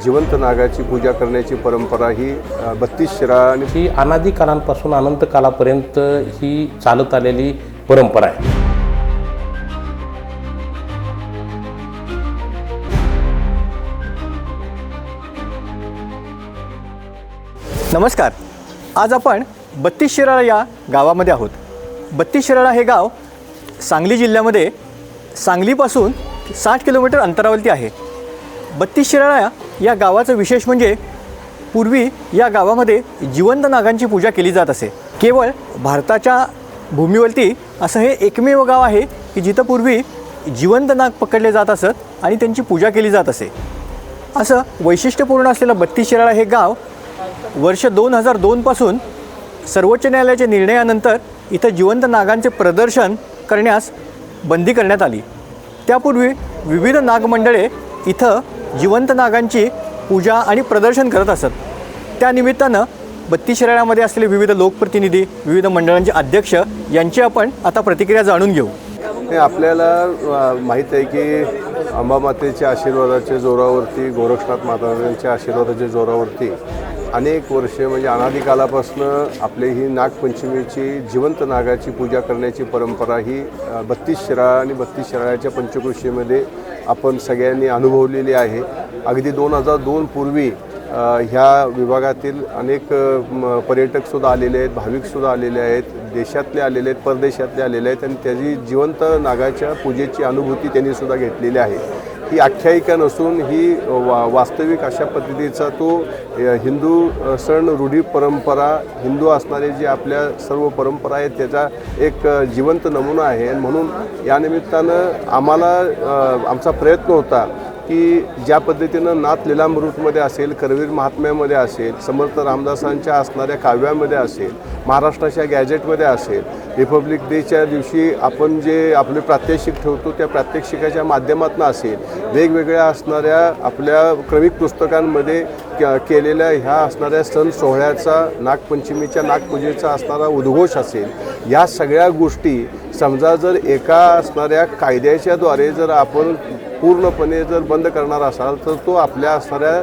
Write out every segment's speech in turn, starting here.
जिवंत नागाची पूजा करण्याची परंपरा ही 32 शिराळा आणि ही अनादी काळांपासून अनंत कालापर्यंत ही चालत आलेली परंपरा आहे. नमस्कार. आज आपण 32 शिराळा या गावामध्ये आहोत. 32 शिराळा हे गाव सांगली जिल्ह्यामध्ये सांगलीपासून 60 किलोमीटर अंतरावरती आहे. 32 शिराळा या गावाचं विशेष म्हणजे पूर्वी या गावामध्ये जिवंत नागांची पूजा केली जात असे. केवळ भारताच्या भूमीवरती असं हे एकमेव गाव आहे की जिथं पूर्वी जिवंत नाग पकडले जात असत आणि त्यांची पूजा केली जात असे. असं वैशिष्ट्यपूर्ण असलेलं 32 शिराळा हे गाव वर्ष 2002 पासून सर्वोच्च न्यायालयाच्या निर्णयानंतर इथं जिवंत नागांचे प्रदर्शन करण्यास बंदी करण्यात आली. त्यापूर्वी विविध नागमंडळे इथं जिवंत नागांची पूजा आणि प्रदर्शन करत असत. त्यानिमित्तानं 32 शिराळ्यामध्ये असलेले विविध लोकप्रतिनिधी, विविध मंडळांचे अध्यक्ष यांची आपण आता प्रतिक्रिया जाणून घेऊ. आपल्याला माहीत आहे की अंबामातेच्या आशीर्वादाच्या जोरावरती, गोरक्षनाथ मातांच्या आशीर्वादाच्या जोरावरती अनेक वर्षे म्हणजे अनादी कालापासून आपली ही नागपंचमीची जिवंत नागाची पूजा करण्याची परंपरा ही 32 शिराळा आणि 32 शिराळ्याच्या पंचक्रोशीमध्ये आपण सगळ्यांनी अनुभवलेली आहे. अगदी 2002 पूर्वी ह्या विभागातील अनेक पर्यटकसुद्धा आलेले आहेत, भाविकसुद्धा आलेले आहेत, देशातले आलेले आहेत, परदेशातले आलेले आहेत आणि त्याची जिवंत नागाच्या पूजेची अनुभूती त्यांनीसुद्धा घेतलेली आहे. ही आख्यायिका नसून ही वास्तविक अशा पद्धतीचा तो हिंदू सण, रूढी, परंपरा, हिंदू असणारे जे आपल्या सर्व परंपरा आहेत त्याचा एक जिवंत नमुना आहे. म्हणून या निमित्तानं आम्हाला आमचा प्रयत्न होता की ज्या पद्धतीनं नाथ लीलामृतमध्ये असेल, करवीर महात्म्यामध्ये असेल, समर्थ रामदासांच्या असणाऱ्या काव्यामध्ये असेल, महाराष्ट्राच्या गॅजेटमध्ये असेल, रिपब्लिक डेच्या दिवशी आपण जे आपले प्रात्यक्षिक ठेवतो त्या प्रात्यक्षिकाच्या माध्यमातून असेल, वेगवेगळ्या असणाऱ्या आपल्या क्रमिक पुस्तकांमध्ये केलेल्या ह्या असणाऱ्या सण सोहळ्याचा, नागपंचमीच्या नागपूजेचा असणारा उद्घोष असेल, या सगळ्या गोष्टी समजा जर एका असणाऱ्या कायद्याच्याद्वारे जर आपण पूर्णपणे जर बंद करणार असाल तर तो आपल्या असणाऱ्या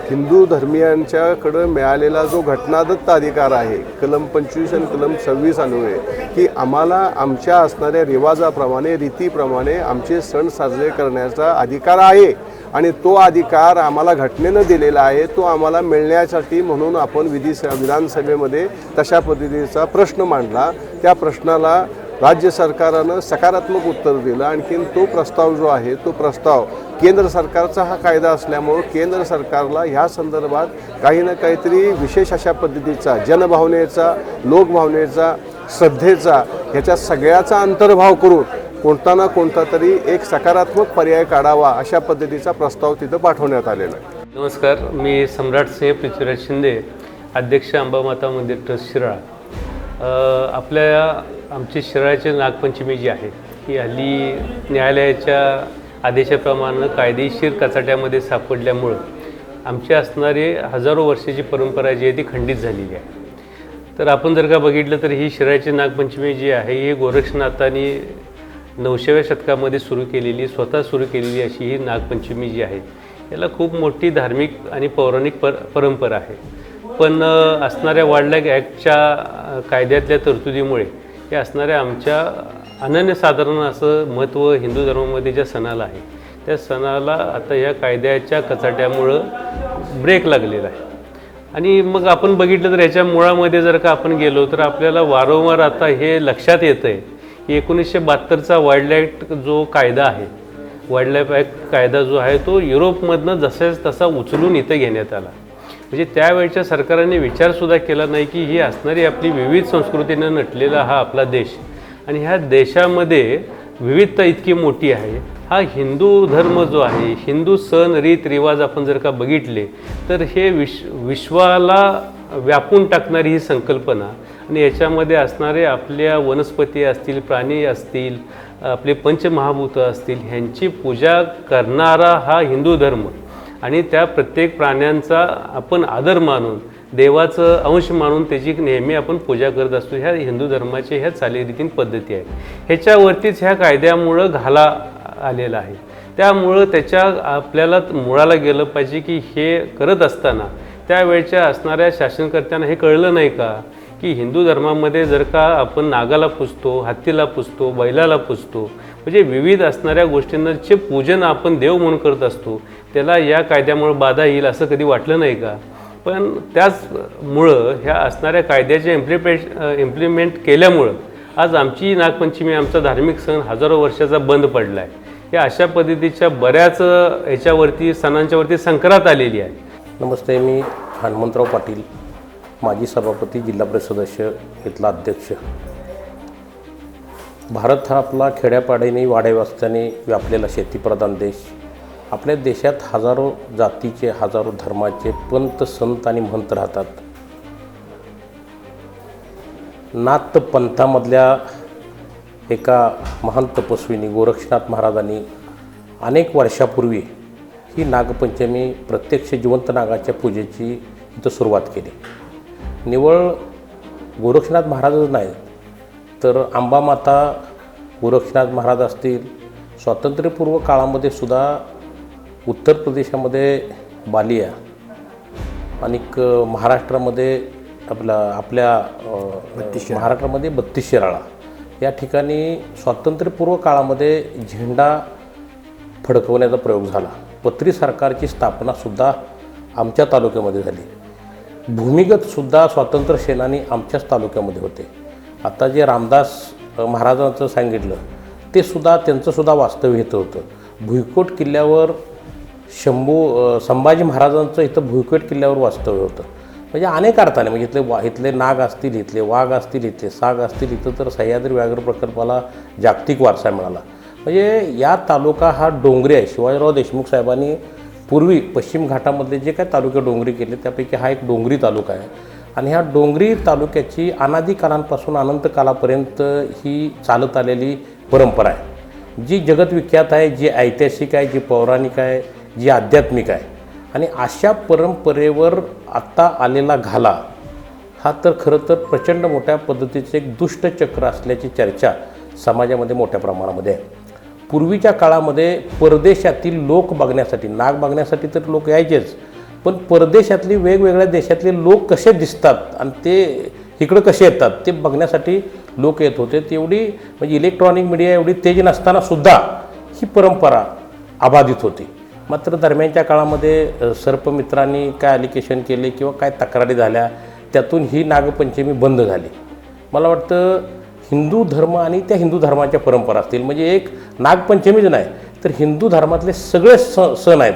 हिंदू धर्मियांच्याकडं मिळालेला जो घटनादत्त अधिकार आहे कलम 25 आणि कलम 26 अन्वये की आम्हाला आमच्या असणाऱ्या रिवाजाप्रमाणे, रीतीप्रमाणे आमचे सण साजरे करण्याचा अधिकार आहे आणि तो अधिकार आम्हाला घटनेनं दिलेला आहे. तो आम्हाला मिळण्यासाठी म्हणून आपण विधानसभेमध्ये तशा पद्धतीचा प्रश्न मांडला. त्या प्रश्नाला राज्य सरकारनं सकारात्मक उत्तर दिलं. आणखीन तो प्रस्ताव जो आहे तो प्रस्ताव केंद्र सरकारचा हा कायदा असल्यामुळं केंद्र सरकारला ह्या संदर्भात काही ना काहीतरी विशेष अशा पद्धतीचा जनभावनेचा, लोकभावनेचा, श्रद्धेचा ह्याच्या सगळ्याचा अंतर्भाव करून कोणता ना कोणता तरी एक सकारात्मक पर्याय काढावा अशा पद्धतीचा प्रस्ताव तिथं पाठवण्यात आलेला आहे. नमस्कार, मी सम्राट सिंह पृथ्वीराज शिंदे, अध्यक्ष अंबामाता मंदिर ट्रस्ट शिराळा. आमची शिराळ्याची नागपंचमी जी आहे ही हल्ली न्यायालयाच्या आदेशाप्रमाणे कायदेशीर कचाट्यामध्ये सापडल्यामुळं आमची असणारी हजारो वर्षाची परंपरा जी आहे ती खंडित झालेली आहे. तर आपण जर का बघितलं तर ही शिराळ्याची नागपंचमी जी आहे ही गोरक्षनाथांनी 9व्या शतकामध्ये स्वतः सुरू केलेली अशी ही नागपंचमी जी आहे याला खूप मोठी धार्मिक आणि पौराणिक परंपरा आहे. पण असणाऱ्या वाईल्ड लाईफ ॲक्टच्या कायद्यातल्या तरतुदीमुळे हे असणाऱ्या आमच्या अनन्यसाधारण असं महत्त्व हिंदू धर्मामध्ये ज्या सणाला आहे त्या सणाला आता या कायद्याच्या कचाट्यामुळं ब्रेक लागलेला आहे. आणि मग आपण बघितलं तर याच्या मुळामध्ये जर का आपण गेलो तर आपल्याला वारंवार आता हे लक्षात येतं आहे की 1972चा वाईल्ड लाईफ जो कायदा आहे, वाईल्ड लाईफ ॲक्ट कायदा जो आहे तो युरोपमधनं जसाच तसा उचलून इथं घेण्यात आला. म्हणजे त्यावेळच्या सरकारने विचारसुद्धा केला नाही की ही असणारी आपली विविध संस्कृतीनं नटलेला हा आपला देश आणि ह्या देशामध्ये विविधता इतकी मोठी आहे. हा हिंदू धर्म जो आहे, हिंदू सण, रीत, रिवाज आपण जर का बघितले तर हे विश्वाला व्यापून टाकणारी ही संकल्पना आणि याच्यामध्ये असणारे आपल्या वनस्पती असतील, प्राणी असतील, आपले पंचमहाभूतं असतील ह्यांची पूजा करणारा हा हिंदू धर्म आणि त्या प्रत्येक प्राण्यांचा आपण आदर मानून, देवाचं अंश मानून त्याची नेहमी आपण पूजा करत असतो. ह्या हिंदू धर्माच्या ह्या चालीरीतीन पद्धती आहेत. ह्याच्यावरतीच ह्या कायद्यामुळं घाला आलेला आहे. त्यामुळं त्याच्या आपल्याला मुळाला गेलं पाहिजे की हे करत असताना त्यावेळच्या असणाऱ्या शासनकर्त्यांना हे कळलं नाही का की हिंदू धर्मामध्ये जर का आपण नागाला पुजतो, हत्तीला पुजतो, बैलाला पुजतो, म्हणजे विविध असणाऱ्या गोष्टींचे पूजन आपण देव म्हणून करत असतो, त्याला या कायद्यामुळे बाधा येईल असं कधी वाटलं नाही का? पण त्याचमुळं ह्या असणाऱ्या कायद्याचे इम्प्लिमेंट केल्यामुळं आज आमची नागपंचमी, आमचा धार्मिक सण हजारो वर्षाचा बंद पडला आहे. या अशा पद्धतीच्या बऱ्याच ह्याच्यावरती सणांच्यावरती संक्रांत आलेली आहे. नमस्ते, मी हनुमंतराव पाटील, माजी सभापती, जिल्हा परिषद सदस्य, इथला अध्यक्ष. भारत हा आपला खेड्यापाड्याने वाड्यावस्त्याने व्यापलेला शेतीप्रधान देश. आपल्या देशात हजारो जातीचे, हजारो धर्माचे पंत, संत आणि महंत राहतात. नाथ पंथामधल्या एका महान तपस्विनी गोरक्षनाथ महाराजांनी अनेक वर्षापूर्वी ही नागपंचमी प्रत्यक्ष जिवंत नागाच्या पूजेची इथं सुरुवात केली. निवळ गोरक्षनाथ महाराजच नाही तर अंबामाता गोरक्षनाथ महाराज असतील, स्वातंत्र्यपूर्व काळामध्ये सुद्धा उत्तर प्रदेशामध्ये बालिया आणि महाराष्ट्रामध्ये आपल्या महाराष्ट्रामध्ये 32 शिराळा या ठिकाणी स्वातंत्र्यपूर्व काळामध्ये झेंडा फडकवण्याचा प्रयोग झाला. पत्री सरकारची स्थापनासुद्धा आमच्या तालुक्यामध्ये झाली. भूमिगतसुद्धा स्वातंत्र्य सेनानी आमच्याच तालुक्यामध्ये होते. आता जे रामदास महाराजांचं सांगितलं ते सुद्धा त्यांचंसुद्धा वास्तव्य इथं होतं. भुईकोट किल्ल्यावर संभाजी महाराजांचं इथं भुईकोट किल्ल्यावर वास्तव्य होतं. म्हणजे अनेक अर्थाने म्हणजे इथले नाग असतील, इथले वाघ असतील, इथले साग असतील. इथं तर सह्याद्री व्याघ्र प्रकल्पाला जागतिक वारसा मिळाला. म्हणजे या तालुका हा डोंगरी आहे. शिवाजीराव देशमुख साहेबांनी पूर्वी पश्चिम घाटामधले जे काय तालुके डोंगरी केले त्यापैकी हा एक डोंगरी तालुका आहे. आणि ह्या डोंगरी तालुक्याची अनादी कालांपासून अनंत कालापर्यंत ही चालत आलेली परंपरा आहे, जी जगतविख्यात आहे, जी ऐतिहासिक आहे, जी पौराणिक आहे, जी आध्यात्मिक आहे. आणि अशा परंपरेवर आत्ता आलेला घाला हा तर खरं तर प्रचंड मोठ्या पद्धतीचं एक दुष्टचक्र असल्याची चर्चा समाजामध्ये मोठ्या प्रमाणामध्ये आहे. पूर्वीच्या काळामध्ये परदेशातील लोक बघण्यासाठी, नाग बघण्यासाठी तर लोक यायचेच, पण परदेशातली वेगवेगळ्या देशातले लोक कसे दिसतात आणि ते इकडं कसे येतात ते बघण्यासाठी लोक येत होते. तेवढी म्हणजे इलेक्ट्रॉनिक मीडिया एवढी तेज नसतानासुद्धा ही परंपरा अबाधित होती. मात्र दरम्यानच्या काळामध्ये सर्पमित्रांनी काय ॲलिगेशन केले किंवा काय तक्रारी झाल्या, त्यातून ही नागपंचमी बंद झाली. मला वाटतं हिंदू धर्म आणि त्या हिंदू धर्माच्या परंपरा असतील, म्हणजे एक नागपंचमीच नाही तर हिंदू धर्मातले सगळे सण आहेत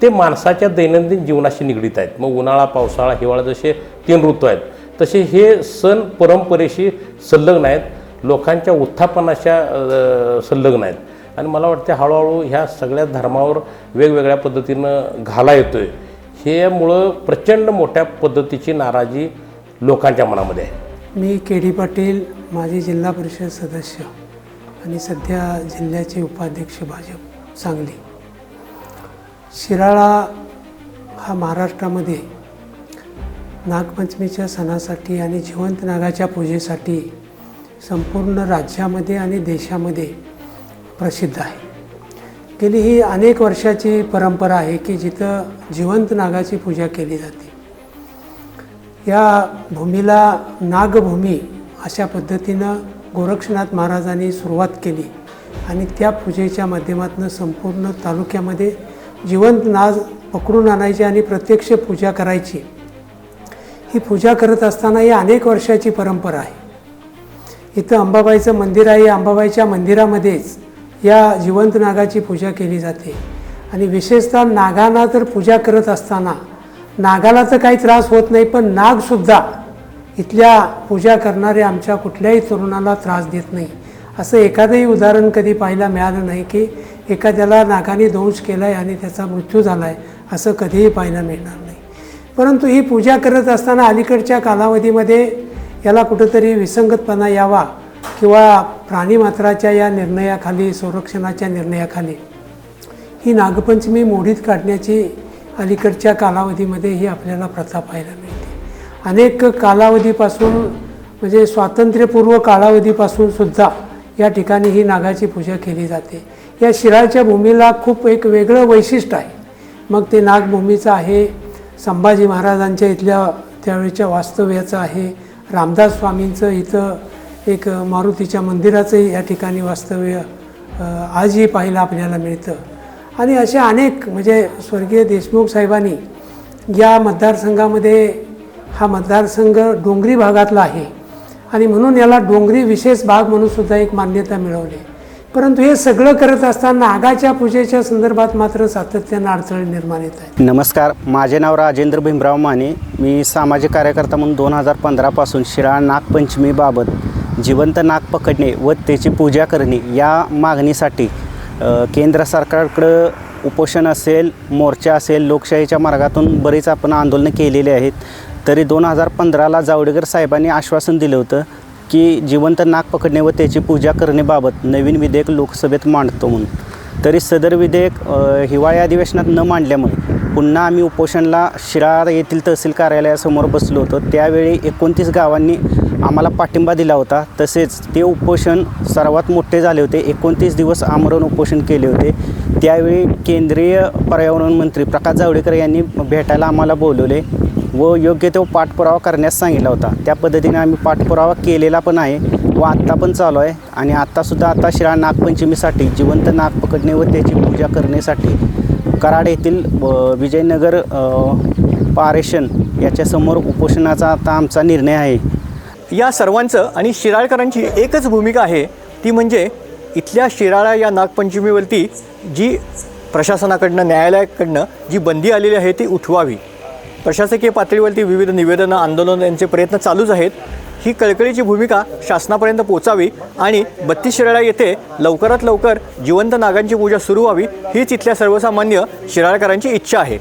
ते माणसाच्या दैनंदिन जीवनाशी निगडीत आहेत. मग उन्हाळा, पावसाळा, हिवाळा जसे 3 ऋतू आहेत तसे हे सण परंपरेशी संलग्न आहेत, लोकांच्या उत्थापनाच्या संलग्न आहेत. आणि मला वाटते हळूहळू ह्या सगळ्या धर्मावर वेगवेगळ्या पद्धतीनं घाला येतो आहे. ह्यामुळं प्रचंड मोठ्या पद्धतीची नाराजी लोकांच्या मनामध्ये आहे. मी के डी पाटील, माजी जिल्हा परिषद सदस्य आणि सध्या जिल्ह्याचे उपाध्यक्ष भाजप सांगली. शिराळा हा महाराष्ट्रामध्ये नागपंचमीच्या सणासाठी आणि जिवंत नागाच्या पूजेसाठी संपूर्ण राज्यामध्ये आणि देशामध्ये प्रसिद्ध आहे. गेली ही अनेक वर्षाची परंपरा आहे की जिथं जिवंत नागाची पूजा केली जाते. या भूमीला नागभूमी अशा पद्धतीनं गोरक्षनाथ महाराजांनी सुरुवात केली आणि त्या पूजेच्या माध्यमातून संपूर्ण तालुक्यामध्ये जिवंत नाग पकडून आणायची आणि प्रत्यक्ष पूजा करायची. ही पूजा करत असताना ही अनेक वर्षाची परंपरा आहे. इथं अंबाबाईचं मंदिर आहे. अंबाबाईच्या मंदिरामध्येच या जिवंत नागाची पूजा केली जाते. आणि विशेषतः नागांना तर पूजा करत असताना नागाला तर काही त्रास होत नाही, पण नागसुद्धा इथल्या पूजा करणाऱ्या आमच्या कुठल्याही तरुणाला त्रास देत नाही. असं एखादंही उदाहरण कधी पाहायला मिळालं नाही की एखाद्याला नागाने दंश केला आहे आणि त्याचा मृत्यू झाला आहे, असं कधीही पाहायला मिळणार नाही. परंतु ही पूजा करत असताना अलीकडच्या कालावधीमध्ये याला कुठंतरी विसंगतपणा यावा किंवा प्राणीमात्राच्या या निर्णयाखाली, संरक्षणाच्या निर्णयाखाली ही नागपंचमी मोडीत काढण्याची अलीकडच्या कालावधीमध्ये ही आपल्याला प्रथा पाहायला मिळते. अनेक कालावधीपासून म्हणजे स्वातंत्र्यपूर्व कालावधीपासून सुद्धा या ठिकाणी ही नागाची पूजा केली जाते. या शिराळच्या भूमीला खूप एक वेगळं वैशिष्ट्य आहे. मग ते नागभूमीचं आहे, संभाजी महाराजांच्या इथल्या त्यावेळेच्या वास्तव्याचं आहे, रामदास स्वामींचं इथं एक मारुतीच्या मंदिराचं या ठिकाणी वास्तव्य आजही पाहायला आपल्याला मिळतं. आणि अशा अनेक म्हणजे स्वर्गीय देशमुख साहेबांनी या मतदारसंघामध्ये, हा मतदारसंघ डोंगरी भागातला आहे आणि म्हणून याला डोंगरी विशेष भाग म्हणून सुद्धा एक मान्यता मिळवली. परंतु हे सगळं करत असताना नागाच्या पूजेच्या संदर्भात मात्र सातत्यानं अडथळे निर्माण येत आहेत. नमस्कार, माझे नाव राजेंद्र भीमराव माने. मी सामाजिक कार्यकर्ता म्हणून 2015पासून शिराळ नागपंचमीबाबत जिवंत नाग पकडणे व त्याची पूजा करणे या मागणीसाठी केंद्र सरकारकडं उपोषण असेल, मोर्चा असेल, लोकशाहीच्या मार्गातून बरीच आपण आंदोलनं केलेली आहेत. तरी 2015ला जावडेकर साहेबांनी आश्वासन दिलं होतं की जिवंत नाग पकडणे व त्याची पूजा करण्याबाबत नवीन विधेयक लोकसभेत मांडतो म्हणून. तरी सदर विधेयक हिवाळी अधिवेशनात न मांडल्यामुळे पुन्हा आम्ही उपोषणला शिराळ येथील तहसील कार्यालयासमोर बसलो होतो. त्यावेळी 29 गावांनी आम्हाला पाठिंबा दिला होता. तसेच ते उपोषण सर्वात मोठे झाले होते. 29 दिवस आमरण उपोषण केले होते. त्यावेळी केंद्रीय पर्यावरण मंत्री प्रकाश जावडेकर यांनी भेटायला आम्हाला बोलवले व योग्य तो पाठपुरावा करण्यास सांगितला होता. त्या पद्धतीने आम्ही पाठपुरावा केलेला पण आहे व आत्ता पण चालू आहे. आणि आत्तासुद्धा शिराळ नागपंचमीसाठी जिवंत नाग पकडणे व त्याची पूजा करण्यासाठी कराड येथील विजयनगर पारेषण याच्यासमोर उपोषणाचा आता आमचा निर्णय आहे. या सर्वांचं आणि शिराळकरांची एकच भूमिका आहे, ती म्हणजे इथल्या शिराळा या नागपंचमीवरती जी प्रशासनाकडनं, न्यायालयाकडनं जी बंदी आलेली आहे ती उठवावी. प्रशासकीय पातळीवरती विविध निवेदनं, आंदोलन यांचे प्रयत्न चालूच आहेत. ही कळकळीची भूमिका शासनापर्यंत पोचावी आणि 32 शिराळा येथे लवकरात लवकर जिवंत नागांची पूजा सुरू व्हावी हीच इथल्या सर्वसामान्य शिराळकरांची इच्छा आहे.